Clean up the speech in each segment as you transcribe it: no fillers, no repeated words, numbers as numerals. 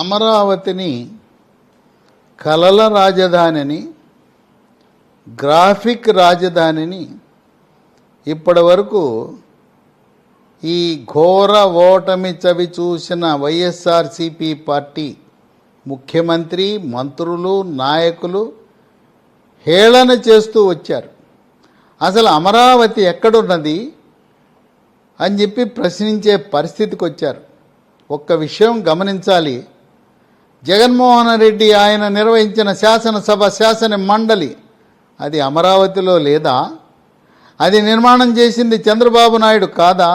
అమరావతిని కలల రాజధానిని, గ్రాఫిక్ రాజధానిని ఇప్పటి వరకు ఈ ఘోర ఓటమి చవి చూసిన వైఎస్ఆర్సీపీ పార్టీ ముఖ్యమంత్రి, మంత్రులు, నాయకులు హేళన చేస్తూ వచ్చారు. అసలు అమరావతి ఎక్కడున్నది అని చెప్పి ప్రశ్నించే పరిస్థితికి వచ్చారు. ఒక్క విషయం గమనించాలి. జగన్మోహన్ రెడ్డి ఆయన నిర్వహించిన శాసనసభ, శాసన మండలి అది అమరావతిలో లేదా? అది నిర్మాణం చేసింది చంద్రబాబు నాయుడు కాదా?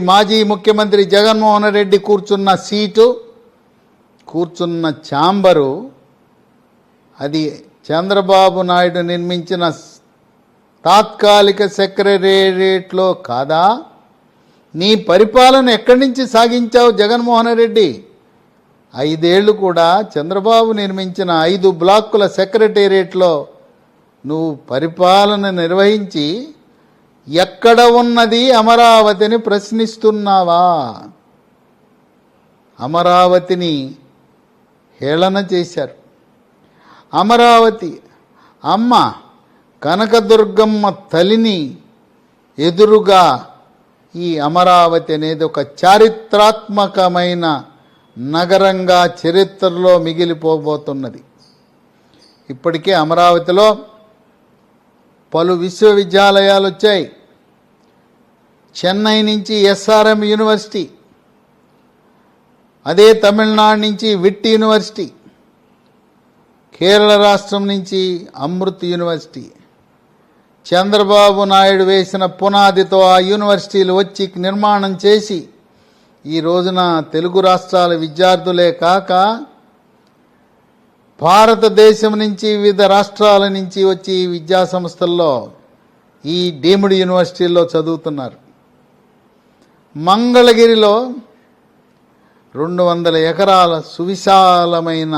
మాజీ ముఖ్యమంత్రి జగన్మోహన్ రెడ్డి కూర్చున్న సీటు, కూర్చున్న ఛాంబరు అది చంద్రబాబు నాయుడు నిర్మించిన తాత్కాలిక సెక్రటేరియట్లో కాదా? నీ పరిపాలన ఎక్కడి నుంచి సాగించావు జగన్మోహన్ రెడ్డి? 5 ఏళ్లు కూడా చంద్రబాబు నిర్మించిన 5 బ్లాకుల సెక్రటేరియట్లో నువ్వు పరిపాలన నిర్వహించి ఎక్కడ ఉన్నది అమరావతిని ప్రశ్నిస్తున్నావా? అమరావతిని హేళన చేశారు. అమరావతి అమ్మ కనకదుర్గమ్మ తల్లిని ఎదురుగా ఈ అమరావతి అనేది ఒక చారిత్రాత్మకమైన నగరంగా చరిత్రలో మిగిలిపోబోతున్నది. ఇప్పటికే అమరావతిలో పలు విశ్వవిద్యాలయాలు వచ్చాయి. చెన్నై నుంచి ఎస్ఆర్ఎం యూనివర్సిటీ, అదే తమిళనాడు నుంచి విట్ యూనివర్సిటీ, కేరళ రాష్ట్రం నుంచి అమృత్ యూనివర్సిటీ. చంద్రబాబు నాయుడు వేసిన పునాదితో ఆ యూనివర్సిటీలు వచ్చి నిర్మాణం చేసి ఈ రోజున తెలుగు రాష్ట్రాల విద్యార్థులే కాక భారతదేశం నుంచి వివిధ రాష్ట్రాల నుంచి వచ్చి విద్యా సంస్థల్లో ఈ డీమ్డ్ యూనివర్సిటీల్లో చదువుతున్నారు. మంగళగిరిలో 200 ఎకరాల సువిశాలమైన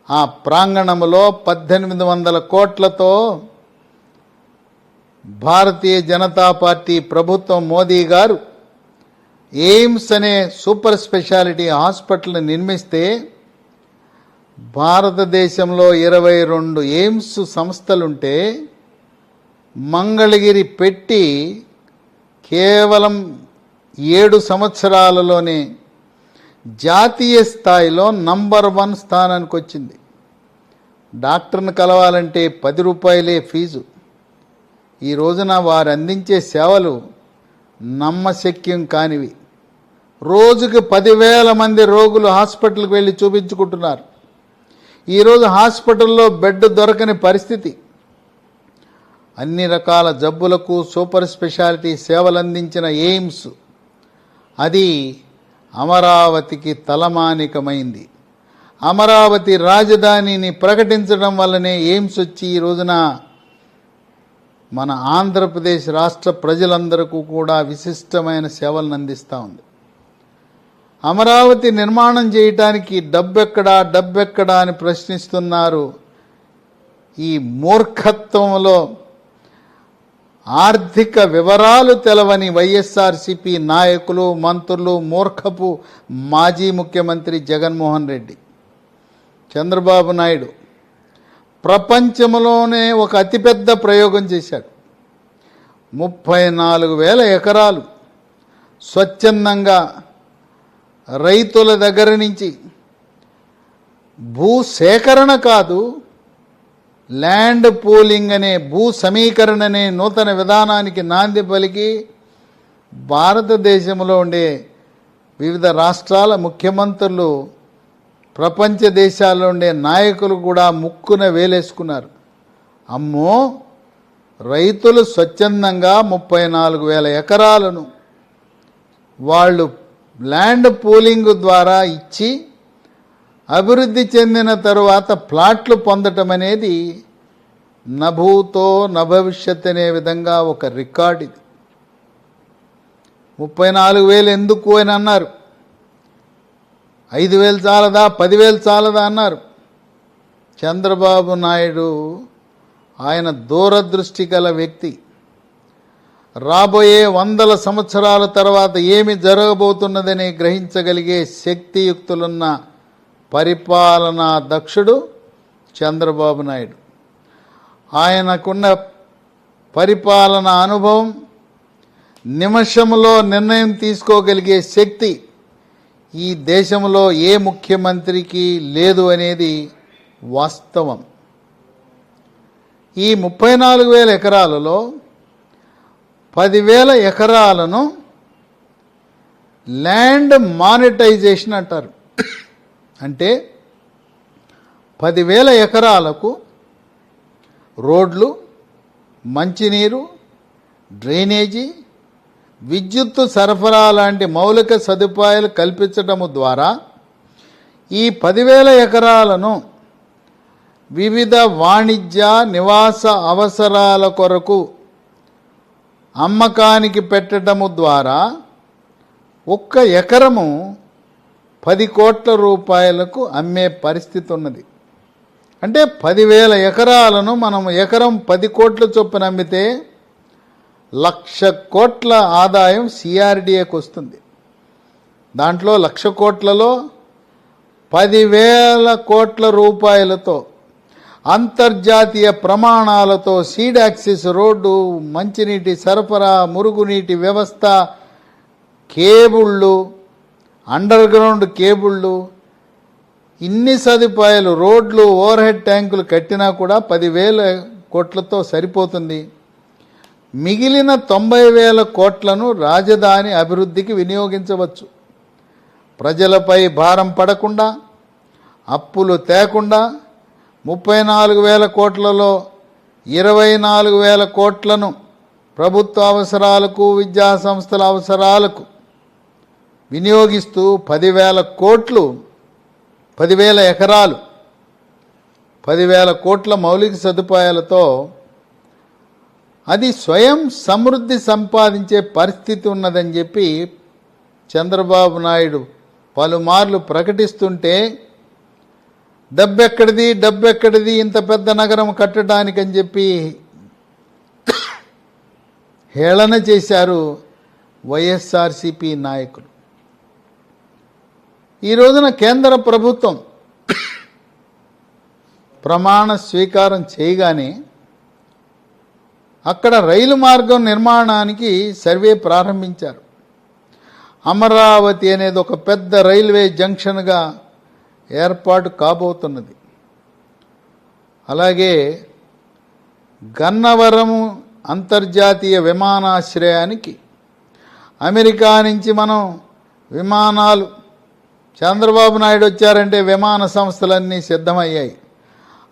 ఆ ప్రాంగణంలో 1800 కోట్లతో భారతీయ జనతా పార్టీ ప్రభుత్వం, మోదీ గారు ఎయిమ్స్ అనే సూపర్ స్పెషాలిటీ హాస్పిటల్ నిర్మిస్తే భారతదేశంలో 22 ఎయిమ్స్ సంస్థలుంటే మంగళగిరి పెట్టి కేవలం 7 సంవత్సరాలలోనే జాతీయ స్థాయిలో నంబర్ 1 స్థానానికి వచ్చింది. డాక్టర్ని కలవాలంటే 10 రూపాయలే ఫీజు. ఈ రోజున వారు అందించే సేవలు నమ్మశక్యం కానివి. రోజుకి 10,000 మంది రోగులు హాస్పిటల్కి వెళ్ళి చూపించుకుంటున్నారు. ఈరోజు హాస్పిటల్లో బెడ్ దొరకని పరిస్థితి. అన్ని రకాల జబ్బులకు సూపర్ స్పెషాలిటీ సేవలు అందించిన ఎయిమ్స్ అది అమరావతికి తలమానికమైంది. అమరావతి రాజధానిని ప్రకటించడం వల్లనే ఎయిమ్స్ వచ్చి ఈ రోజున మన ఆంధ్రప్రదేశ్ రాష్ట్ర ప్రజలందరికీ కూడా విశిష్టమైన సేవలను అందిస్తూ ఉంది. అమరావతి నిర్మాణం చేయటానికి డబ్బెక్కడా అని ప్రశ్నిస్తున్నారు. ఈ మూర్ఖత్వంలో ఆర్థిక వివరాలు తెలవని వైఎస్ఆర్సీపీ నాయకులు, మంత్రులు, మూర్ఖపు మాజీ ముఖ్యమంత్రి జగన్మోహన్ రెడ్డి, చంద్రబాబు నాయుడు ప్రపంచంలోనే ఒక అతిపెద్ద ప్రయోగం చేశాడు. 34,000 ఎకరాలు స్వచ్ఛందంగా రైతుల దగ్గర నుంచి భూసేకరణ కాదు, ల్యాండ్ పూలింగ్ అనే భూ సమీకరణ అనే నూతన విధానానికి నాంది పలికి భారతదేశంలో ఉండే వివిధ రాష్ట్రాల ముఖ్యమంత్రులు, ప్రపంచ దేశాల్లో ఉండే నాయకులు కూడా ముక్కున వేలేసుకున్నారు. అమ్మో, రైతులు స్వచ్ఛందంగా 34,000 ఎకరాలను వాళ్ళు ల్యాండ్ పూలింగ్ ద్వారా ఇచ్చి అభివృద్ధి చెందిన తరువాత ప్లాట్లు పొందటం అనేది నభూతో నభవిష్యత్ అనే విధంగా ఒక రికార్డ్. ఇది 34,000 ఎందుకు అని అన్నారు. 5,000 చాలదా, 10,000 చాలదా అన్నారు. చంద్రబాబు నాయుడు ఆయన దూరదృష్టి గల వ్యక్తి. రాబోయే వందల సంవత్సరాల తర్వాత ఏమి జరగబోతున్నదని గ్రహించగలిగే శక్తియుక్తులున్న పరిపాలనా దక్షుడు చంద్రబాబు నాయుడు. ఆయనకున్న పరిపాలనా అనుభవం, నిమిషంలో నిర్ణయం తీసుకోగలిగే శక్తి ఈ దేశంలో ఏ ముఖ్యమంత్రికి లేదు అనేది వాస్తవం. ఈ 34,000 ఎకరాలలో 10,000 ఎకరాలను ల్యాండ్ మానిటైజేషన్ అంటారు. అంటే 10,000 ఎకరాలకు రోడ్లు, మంచినీరు, డ్రైనేజీ, విద్యుత్తు సరఫరా లాంటి మౌలిక సదుపాయాలు కల్పించడం ద్వారా ఈ 10,000 ఎకరాలను వివిధ వాణిజ్య, నివాస అవసరాల కొరకు అమ్మకానికి పెట్టడము ద్వారా ఒక్క ఎకరము 10 కోట్ల రూపాయలకు అమ్మే పరిస్థితి ఉన్నది. అంటే 10,000 ఎకరాలను మనం ఎకరం 10 కోట్ల చొప్పున అమ్మితే 1,00,000 కోట్ల ఆదాయం సిఆర్డీఏకి వస్తుంది. దాంట్లో 1,00,000 కోట్లలో 10,000 కోట్ల రూపాయలతో అంతర్జాతీయ ప్రమాణాలతో సీడ్ యాక్సిస్ రోడ్డు, మంచినీటి సరఫరా, మురుగునీటి వ్యవస్థ, కేబుళ్ళు, అండర్ గ్రౌండ్ కేబుళ్ళు, ఇన్ని సదుపాయాలు, రోడ్లు, ఓవర్ హెడ్ ట్యాంకులు కట్టినా కూడా 10,000 కోట్లతో సరిపోతుంది. మిగిలిన 90,000 కోట్లను రాజధాని అభివృద్ధికి వినియోగించవచ్చు. ప్రజలపై భారం పడకుండా, అప్పులు తేకుండా 34,000 కోట్లలో 24,000 కోట్లను ప్రభుత్వ అవసరాలకు, విద్యా సంస్థల అవసరాలకు వినియోగిస్తూ 10,000 కోట్లు, 10,000 ఎకరాలు, 10,000 కోట్ల మౌలిక సదుపాయాలతో అది స్వయం సమృద్ధి సంపాదించే పరిస్థితి ఉన్నదని చెప్పి చంద్రబాబు నాయుడు పలుమార్లు ప్రకటిస్తుంటే డబ్బెక్కడిది ఇంత పెద్ద నగరం కట్టడానికని చెప్పి హేళన చేశారు వైఎస్ఆర్సీపీ నాయకులు. ఈ రోజున కేంద్ర ప్రభుత్వం ప్రమాణ స్వీకారం చేయగానే అక్కడ రైలు మార్గం నిర్మాణానికి సర్వే ప్రారంభించారు. అమరావతి అనేది ఒక పెద్ద రైల్వే జంక్షన్గా ఏర్పాటు కాబోతున్నది. అలాగే గన్నవరం అంతర్జాతీయ విమానాశ్రయానికి అమెరికా నుంచి మనం విమానాలు, చంద్రబాబు నాయుడు వచ్చారంటే విమాన సంస్థలన్నీ సిద్ధమయ్యాయి.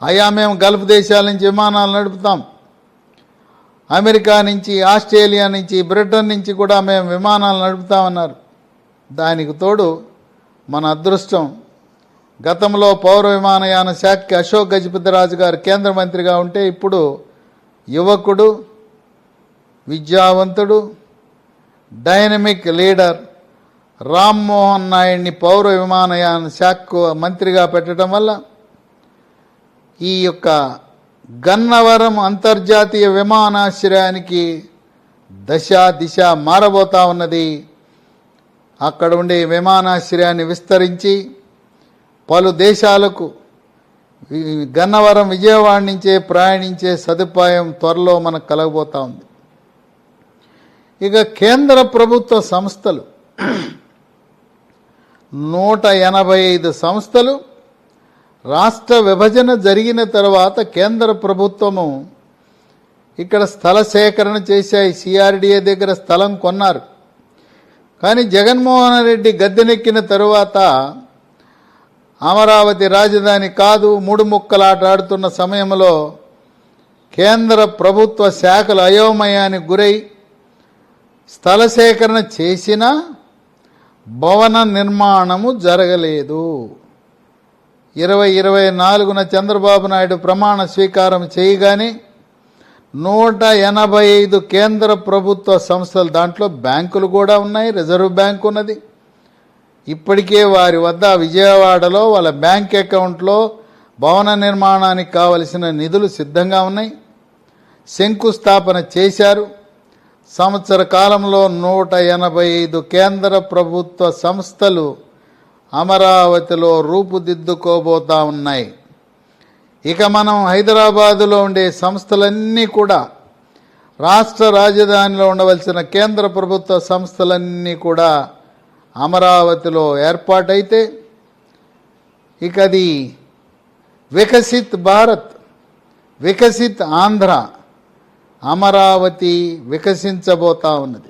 అయ్యా మేము గల్ఫ్ దేశాల నుంచి విమానాలు నడుపుతాం, అమెరికా నుంచి, ఆస్ట్రేలియా నుంచి, బ్రిటన్ నుంచి కూడా మేము విమానాలు నడుపుతామన్నారు. దానికి తోడు మన అదృష్టం, గతంలో పౌర విమానయాన శాఖకి అశోక్ గజపతిరాజు గారు కేంద్ర మంత్రిగా ఉంటే ఇప్పుడు యువకుడు, విద్యావంతుడు, డైనమిక్ లీడర్ రామ్మోహన్ నాయుడిని పౌర విమానయాన శాఖకు మంత్రిగా పెట్టడం వల్ల ఈ యొక్క గన్నవరం అంతర్జాతీయ విమానాశ్రయానికి దిశ మారబోతా ఉన్నది. అక్కడ ఉండే విమానాశ్రయాన్ని విస్తరించి పలు దేశాలకు గన్నవరం, విజయవాడ నుంచే ప్రయాణించే సదుపాయం త్వరలో మనకు కలగబోతా ఉంది. ఇక కేంద్ర ప్రభుత్వ సంస్థలు 185 సంస్థలు రాష్ట్ర విభజన జరిగిన తర్వాత కేంద్ర ప్రభుత్వము ఇక్కడ స్థల సేకరణ చేశాయి. సిఆర్డీఏ దగ్గర స్థలం కొన్నారు. కానీ జగన్మోహన్ రెడ్డి గద్దెనెక్కిన తరువాత అమరావతి రాజధాని కాదు, 3 ముక్కలాట ఆడుతున్న సమయంలో కేంద్ర ప్రభుత్వ శాఖలు అయోమయానికి గురై స్థల సేకరణ చేసినా భవన నిర్మాణము జరగలేదు. 2024న చంద్రబాబు నాయుడు ప్రమాణ స్వీకారం చేయగానే 185 కేంద్ర ప్రభుత్వ సంస్థలు, దాంట్లో బ్యాంకులు కూడా ఉన్నాయి, రిజర్వ్ బ్యాంక్ ఉన్నది. ఇప్పటికే వారి వద్ద విజయవాడలో వాళ్ళ బ్యాంక్ అకౌంట్లో భవన నిర్మాణానికి కావలసిన నిధులు సిద్ధంగా ఉన్నాయి. శంకుస్థాపన చేశారు. సంవత్సర కాలంలో 185 కేంద్ర ప్రభుత్వ సంస్థలు అమరావతిలో రూపుదిద్దుకోబోతా ఉన్నాయి. ఇక మనం హైదరాబాదులో ఉండే సంస్థలన్నీ కూడా, రాష్ట్ర రాజధానిలో ఉండవలసిన కేంద్ర ప్రభుత్వ సంస్థలన్నీ కూడా అమరావతిలో ఏర్పాటైతే ఇక అది వికసిత్ భారత్, వికసిత్ ఆంధ్ర, అమరావతి వికసించబోతా ఉన్నది.